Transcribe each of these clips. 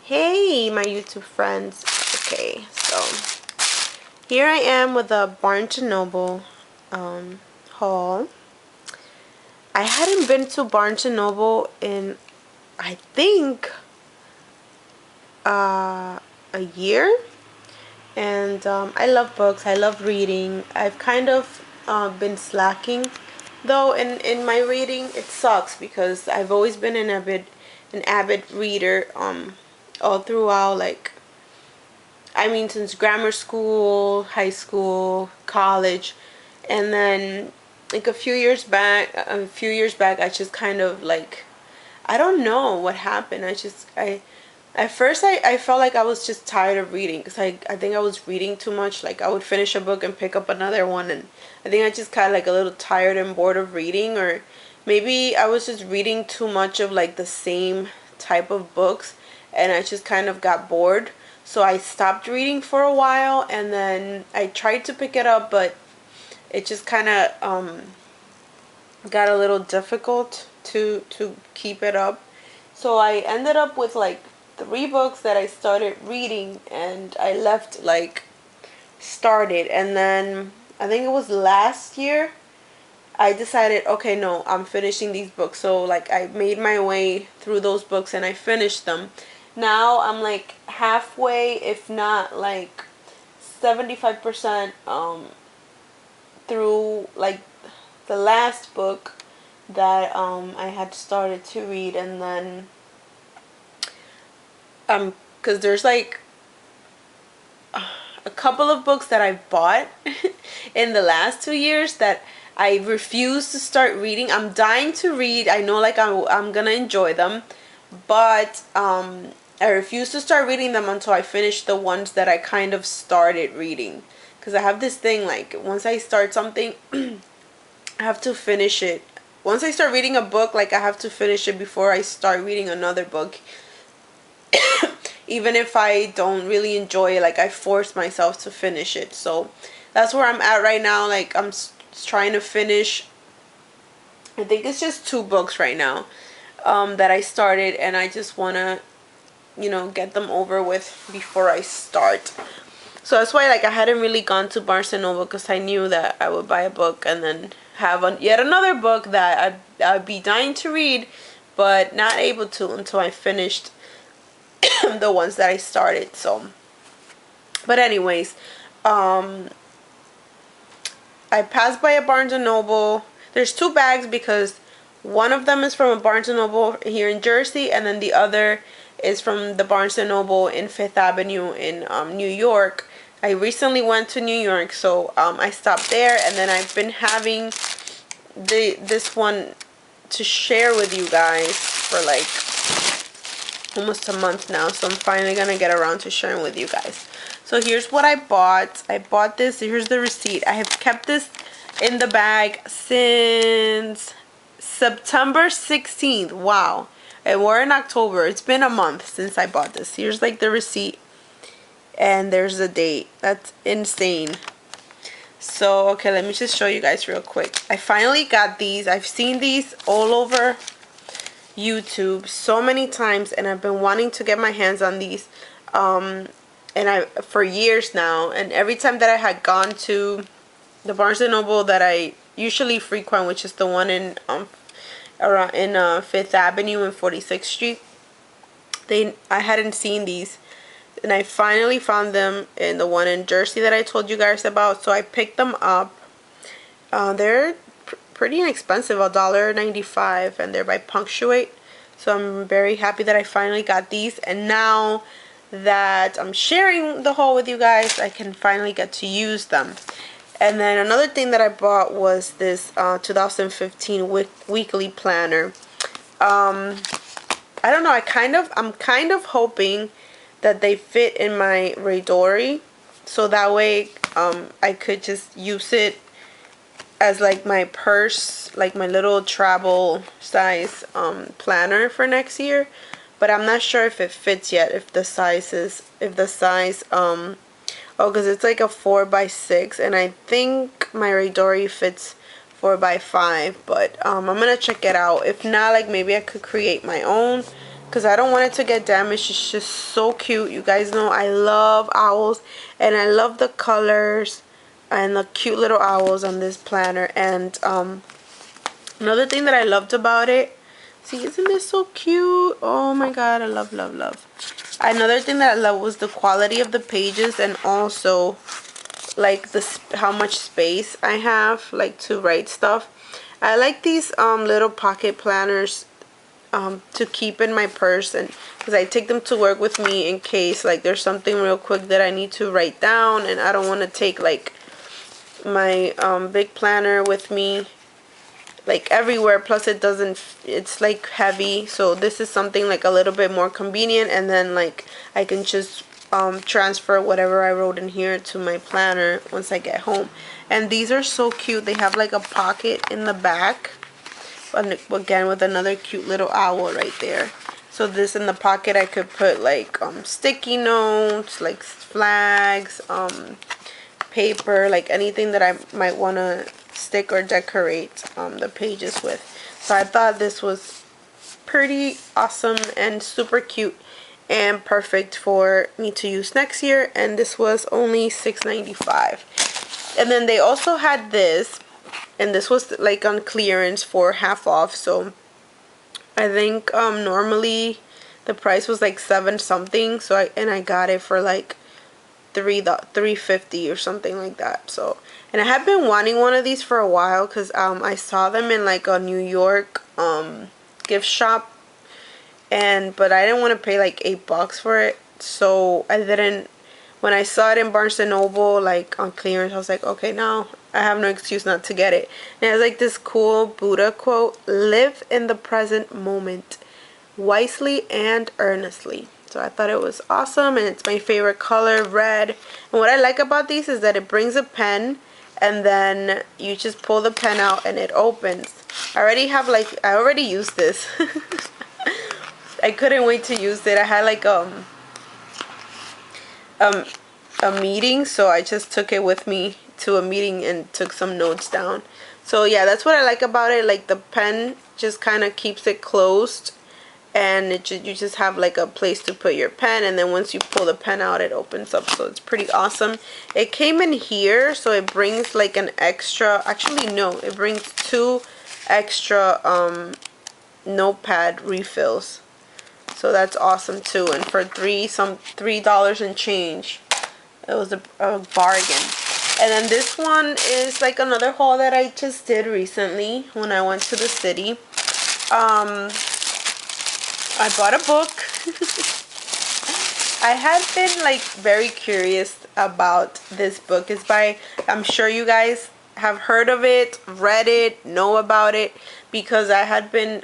Hey, my YouTube friends. Okay, so here I am with a Barnes & Noble haul. I hadn't been to Barnes & Noble in, I think, a year. And I love books. I love reading. I've kind of been slacking, though, in my reading. It sucks because I've always been an avid reader all throughout, like, I mean, since grammar school, high school, college, and then like a few years back, I just kind of like, I don't know what happened. At first I felt like I was just tired of reading because I think I was reading too much. Like I would finish a book and pick up another one, and I think I just kind of like a little tired and bored of reading, or maybe I was just reading too much of like the same type of books, and I just kind of got bored. So I stopped reading for a while, and then I tried to pick it up, but it just kind of got a little difficult to keep it up. So I ended up with like 3 books that I started reading, and I left like started, and then I think it was last year I decided, okay, no, I'm finishing these books. So like I made my way through those books and I finished them. Now I'm like halfway, if not like 75% through like the last book that I had started to read, and then because there's like a couple of books that I bought in the last 2 years that I refuse to start reading. I'm dying to read. I know like I'm gonna enjoy them, but I refuse to start reading them until I finish the ones that I kind of started reading. Because I have this thing, like once I start something, I have to finish it. Once I start reading a book, like I have to finish it before I start reading another book. Even if I don't really enjoy it, like I force myself to finish it. So that's where I'm at right now. Like I'm trying to finish, I think it's just 2 books right now that I started, and I just want to get them over with before I start. So that's why like I hadn't really gone to Barnes and Noble, because I knew that I would buy a book and then have yet another book that I'd be dying to read, but not able to until I finished the ones that I started. So, but anyways, I passed by a Barnes and Noble. There's 2 bags because one of them is from a Barnes and Noble here in Jersey, and then the other is from the Barnes and Noble in Fifth Avenue in New York. I recently went to New York, so I stopped there, and then I've been having this one to share with you guys for like almost a month now. So I'm finally gonna get around to sharing with you guys. So here's what I bought. I bought this. Here's the receipt. I have kept this in the bag since September 16th. Wow. And we're in October. It's been a month since I bought this. Here's like the receipt. And there's the date. That's insane. So, okay, let me just show you guys real quick. I finally got these. I've seen these all over YouTube so many times, and I've been wanting to get my hands on these and I for years now. And every time that I had gone to the Barnes and Noble that I usually frequent, which is the one in around in Fifth Avenue and 46th Street, I hadn't seen these, and I finally found them in the one in Jersey that I told you guys about. So I picked them up. They're pretty inexpensive, $1.95, and they're by Punctuate. So I'm very happy that I finally got these, and now that I'm sharing the haul with you guys, I can finally get to use them. And then another thing that I bought was this 2015 weekly planner. I don't know, I'm kind of hoping that they fit in my Raidori, so that way I could just use it as like my purse, like my little travel size planner for next year. But I'm not sure if it fits yet, if the size oh, because it's like a 4x6, and I think my Raidori fits 4x5, but I'm gonna check it out. If not, like maybe I could create my own, because I don't want it to get damaged. It's just so cute. You guys know I love owls, and I love the colors and the cute little owls on this planner. And another thing that I loved about it, see, isn't this so cute? Oh my god, I love, love, love. Another thing that I love was the quality of the pages, and also like how much space I have like to write stuff. I like these little pocket planners to keep in my purse, and because I take them to work with me in case like there's something real quick that I need to write down, and I don't want to take like my big planner with me like everywhere. Plus it's like heavy, so this is something like a little bit more convenient, and then like I can just transfer whatever I wrote in here to my planner once I get home. And these are so cute. They have like a pocket in the back, and again with another cute little owl right there. So this in the pocket, I could put like sticky notes, like flags, paper, like anything that I might want to stick or decorate the pages with. So I thought this was pretty awesome and super cute and perfect for me to use next year. And this was only $6.95. And then they also had this, and this was like on clearance for half off. So I think normally the price was like $7 something, so I got it for like $3.50 or something like that. So, and I have been wanting one of these for a while, because I saw them in like a New York gift shop, but I didn't want to pay like $8 for it, so I didn't. When I saw it in Barnes & Noble like on clearance, I was like, okay, now I have no excuse not to get it. And it has like this cool Buddha quote: "Live in the present moment, wisely and earnestly." So I thought it was awesome, and it's my favorite color, red. And what I like about these is that it brings a pen, and then you just pull the pen out and it opens. I already used this. I couldn't wait to use it. I had like a meeting, so I just took it with me to a meeting and took some notes down. So yeah, that's what I like about it. Like the pen just kind of keeps it closed, and you just have like a place to put your pen, and then once you pull the pen out, it opens up. So it's pretty awesome. It came in here, so it brings like an extra, actually no, it brings 2 extra notepad refills. So that's awesome too. And for $3 and change, it was a bargain. And then this one is like another haul that I just did recently when I went to the city. I bought a book. I had been like very curious about this book. It's by, I'm sure you guys have heard of it, read it, know about it, because I've been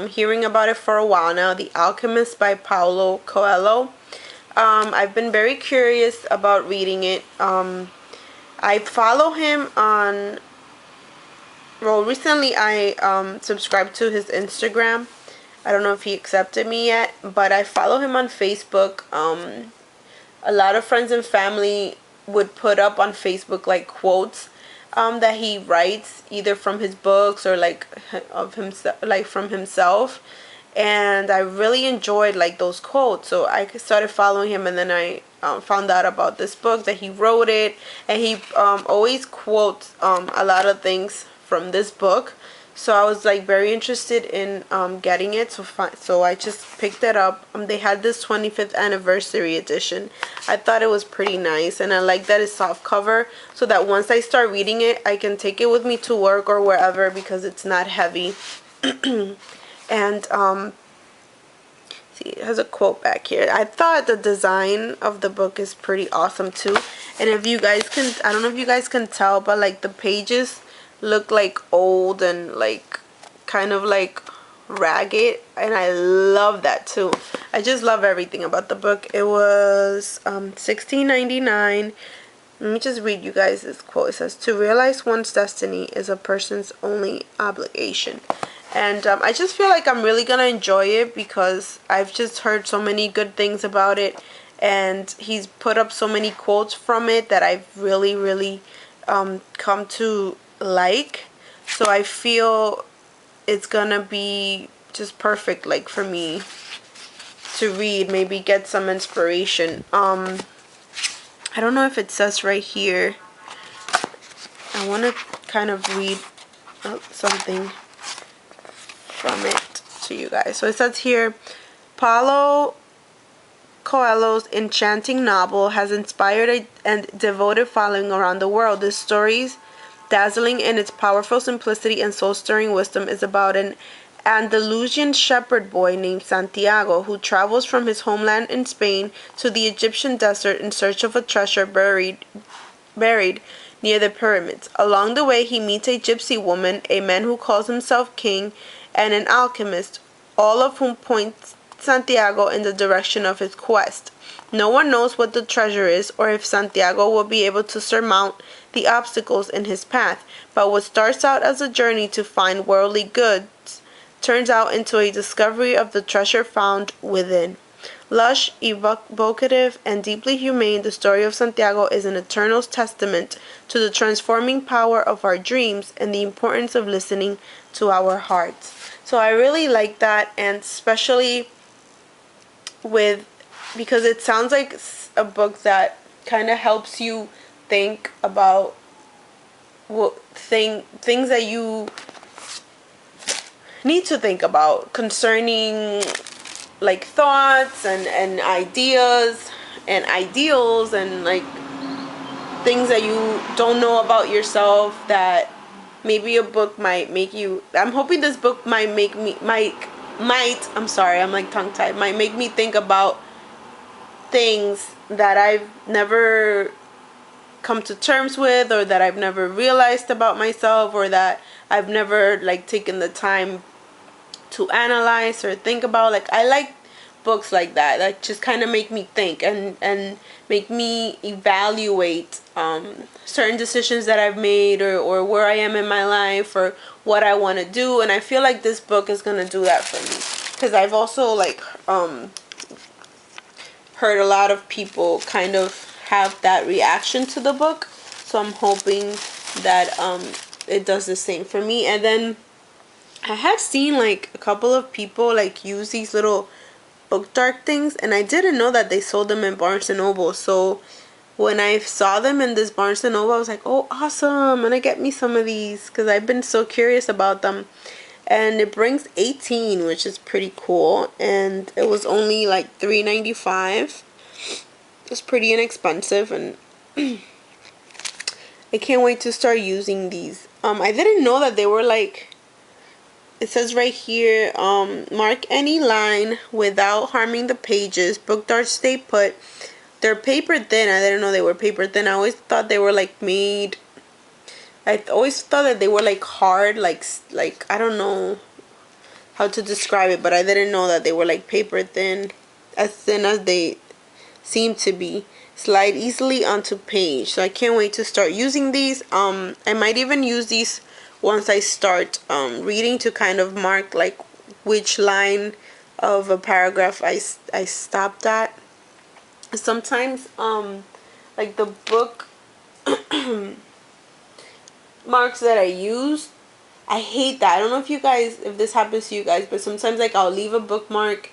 hearing about it for a while now. The Alchemist by Paulo Coelho. I've been very curious about reading it. I follow him on, well, recently I subscribed to his Instagram. I don't know if he accepted me yet, but I follow him on Facebook. A lot of friends and family would put up on Facebook like quotes that he writes, either from his books or like of himself, like from himself. And I really enjoyed like those quotes, so I started following him, and then I found out about this book that he wrote it, and he always quotes a lot of things from this book. So I was like very interested in getting it, so I just picked it up. They had this 25th anniversary edition. I thought it was pretty nice, and I like that it's soft cover, so that once I start reading it, I can take it with me to work or wherever, because it's not heavy. And see, it has a quote back here. I thought the design of the book is pretty awesome too. And if you guys can, I don't know if you guys can tell, but like the pages look like old and like kind of like ragged, and I love that too. I just love everything about the book. It was $16.99. Let me just read you guys this quote. It says, "To realize one's destiny is a person's only obligation." And I just feel like I'm really gonna enjoy it, because I've just heard so many good things about it, and he's put up so many quotes from it that I've really come to like. So I feel it's gonna be just perfect, like, for me to read, maybe get some inspiration. I don't know if it says right here. I want to kind of read something from it to you guys. So it says here, Paulo Coelho's enchanting novel has inspired a devoted following around the world. This story's dazzling in its powerful simplicity and soul-stirring wisdom is about an Andalusian shepherd boy named Santiago who travels from his homeland in Spain to the Egyptian desert in search of a treasure buried near the pyramids. Along the way, he meets a gypsy woman, a man who calls himself king, and an alchemist, all of whom point Santiago in the direction of his quest. No one knows what the treasure is or if Santiago will be able to surmount the obstacles in his path, but what starts out as a journey to find worldly goods turns out into a discovery of the treasure found within. Lush, evocative, and deeply humane, the story of Santiago is an eternal testament to the transforming power of our dreams and the importance of listening to our hearts. So I really like that, and especially because it sounds like a book that kind of helps you think about things that you need to think about concerning, like, thoughts and ideas and ideals, and like things that you don't know about yourself, that maybe a book might make you. I'm hoping this book might make me I'm sorry, I'm like tongue tied, might make me think about things that I've never come to terms with, or that I've never realized about myself, or that I've never like taken the time to analyze or think about. Like, I like books like that just kind of make me think and make me evaluate certain decisions that I've made, or where I am in my life, or what I want to do. And I feel like this book is going to do that for me, because I've also like heard a lot of people kind of have that reaction to the book, so I'm hoping that it does the same for me. And then I had seen like a couple of people like use these little book dark things, and I didn't know that they sold them in Barnes and Noble. So when I saw them in this Barnes and Noble, I was like, oh, awesome, I'm gonna get me some of these, because I've been so curious about them. And it brings 18, which is pretty cool, and it was only like $3.95. It's pretty inexpensive, and I can't wait to start using these. I didn't know that they were like, it says right here, mark any line without harming the pages. Book darts stay put. They're paper thin. I didn't know they were paper thin. I always thought they were like made. I always thought that they were like hard, like I don't know how to describe it, but I didn't know that they were like paper thin, as thin as they seem to be. Slide easily onto page. So I can't wait to start using these. I might even use these once I start reading, to kind of mark like which line of a paragraph I stopped at. Sometimes like the book marks that I use, I hate that. I don't know if this happens to you guys, but sometimes like I'll leave a bookmark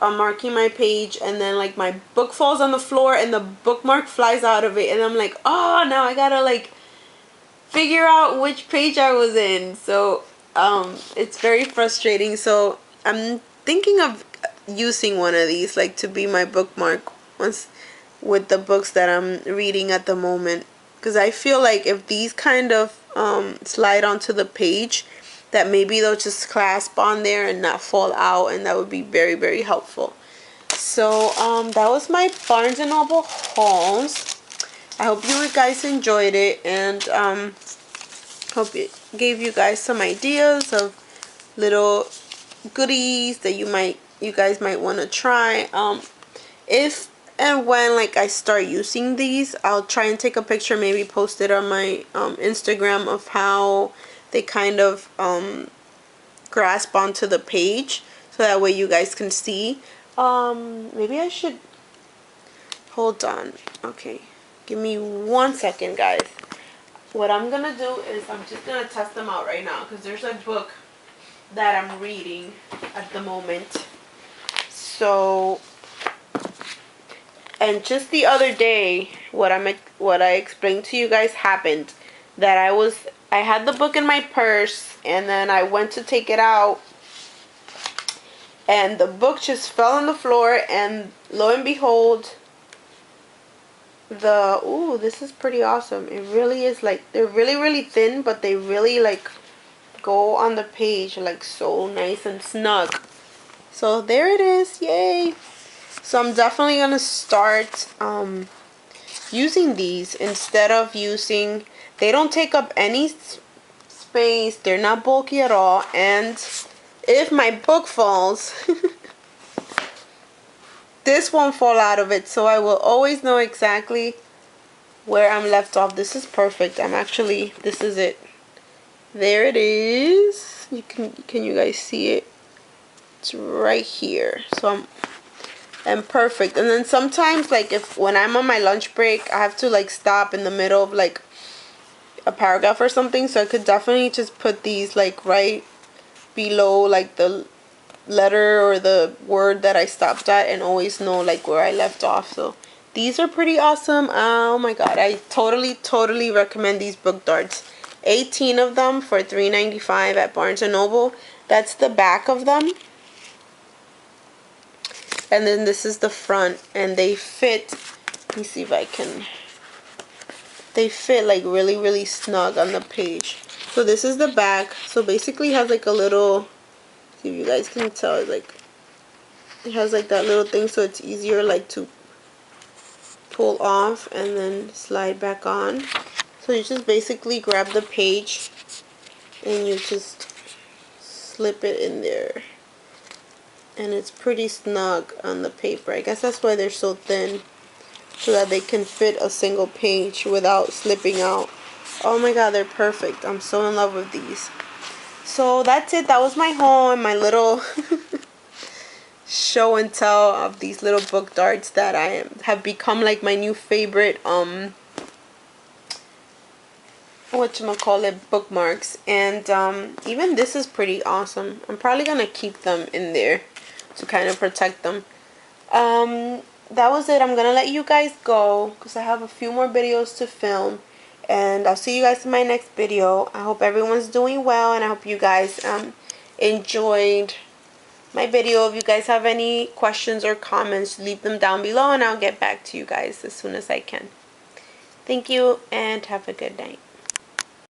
marking my page, and then like my book falls on the floor and the bookmark flies out of it, and I'm like, oh, now I gotta like figure out which page I was in. So it's very frustrating. So I'm thinking of using one of these like to be my bookmark once with the books that I'm reading at the moment, because I feel like if these kind of slide onto the page, that maybe they'll just clasp on there and not fall out, and that would be very, very helpful. So that was my Barnes and Noble hauls. I hope you guys enjoyed it, and hope it gave you guys some ideas of little goodies that you guys might want to try. If and when like I start using these, I'll try and take a picture, maybe post it on my Instagram, of how they kind of grasp onto the page, so that way you guys can see. Maybe I should hold on. Okay, give me 1 second, guys. What I'm gonna do is I'm just gonna test them out right now, because there's a book that I'm reading at the moment. So, and just the other day, what I explained to you guys happened. That I had the book in my purse, and then I went to take it out, and the book just fell on the floor, and lo and behold, ooh, this is pretty awesome. It really is, like, they're really, really thin, but they really, like, go on the page, like, so nice and snug. So there it is, yay. So I'm definitely gonna start using these instead of using, they don't take up any space, they're not bulky at all, and if my book falls, this won't fall out of it, so I will always know exactly where I'm left off. This is perfect. This is it. There it is. Can you guys see it? It's right here. So I'm perfect. And then sometimes, like, when I'm on my lunch break, I have to, like, stop in the middle of, like, a paragraph or something, so I could definitely just put these, like, right below, like, the letter or the word that I stopped at, and always know, like, where I left off. So these are pretty awesome. Oh my god, I totally recommend these book darts. 18 of them for $3.95 at Barnes & Noble. That's the back of them. And then this is the front, and they fit, let me see if I can, they fit, like, really, really snug on the page. So this is the back. So basically it has, like, a little, see if you guys can tell, it's like, it has, like, that little thing, so it's easier, like, to pull off and then slide back on. So you just basically grab the page and you just slip it in there, and it's pretty snug on the paper. I guess that's why they're so thin, so that they can fit a single page without slipping out. Oh my god, they're perfect. I'm so in love with these. So that's it. That was my haul and my little show and tell of these little book darts that have become, like, my new favorite whatchamacallit, bookmarks. And even this is pretty awesome. I'm probably gonna keep them in there to kind of protect them. That was it. I'm gonna let you guys go because I have a few more videos to film, and I'll see you guys in my next video. I hope everyone's doing well, and I hope you guys enjoyed my video. If you guys have any questions or comments, leave them down below, and I'll get back to you guys as soon as I can. Thank you, and have a good night.